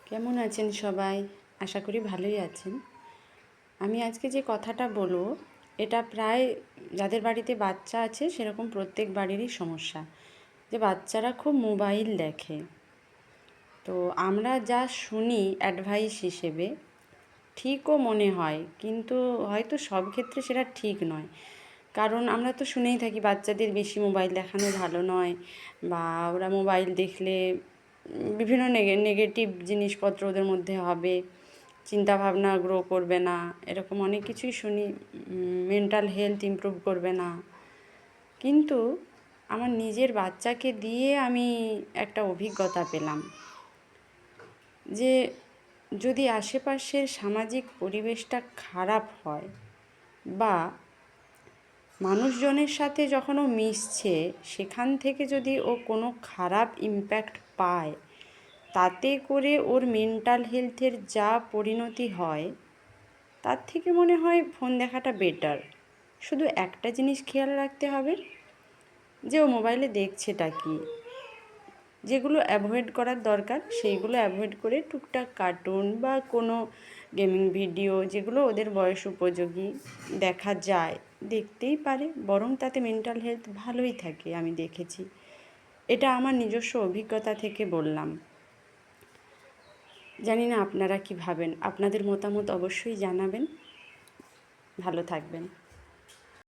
কেমন আছেন সবাই? আশা করি ভালোই আছেন। আমি আজকে যে কথাটা বলবো, এটা প্রায় যাদের বাড়িতে বাচ্চা আছে সেরকম প্রত্যেক বাড়িরই সমস্যা, যে বাচ্চারা খুব মোবাইল দেখে। তো আমরা যা শুনি অ্যাডভাইস হিসেবে ঠিকও মনে হয়, কিন্তু হয়তো সব ক্ষেত্রে সেটা ঠিক নয়। কারণ আমরা তো শুনেই থাকি বাচ্চাদের বেশি মোবাইল দেখানো ভালো নয়, বা ওরা মোবাইল দেখলে বিভিন্ন নেগেটিভ জিনিসপত্র ওদের মধ্যে হবে, চিন্তাভাবনা গ্রো করবে না, এরকম অনেক কিছুই শুনি। মেন্টাল হেলথ ইমপ্রুভ করবে না। কিন্তু আমার নিজের বাচ্চাকে দিয়ে আমি একটা অভিজ্ঞতা পেলাম যে যদি আশেপাশের সামাজিক পরিবেশটা খারাপ হয়, বা মানুষজনের সাথে যখন ও মিশছে সেখান থেকে যদি ও কোনো খারাপ ইম্প্যাক্ট পায়, তাতে করে ওর মেন্টাল হেলথের যা পরিণতি হয়, তার থেকে মনে হয় ফোন দেখাটা বেটার। শুধু একটা জিনিস খেয়াল রাখতে হবে, যে ও মোবাইলে দেখছেটা কি। যেগুলো অ্যাভয়েড করার দরকার সেইগুলো অ্যাভয়েড করে টুকটাক কার্টুন বা কোনো গেমিং ভিডিও, যেগুলো ওদের বয়স উপযোগী দেখা যায়, দেখতেই পারে। বরং তাতে মেন্টাল হেলথ ভালোই থাকে, আমি দেখেছি। এটা আমার নিজস্ব অভিজ্ঞতা থেকে বললাম। জানি না আপনারা কি ভাবেন, আপনাদের মতামত অবশ্যই জানাবেন। ভালো থাকবেন।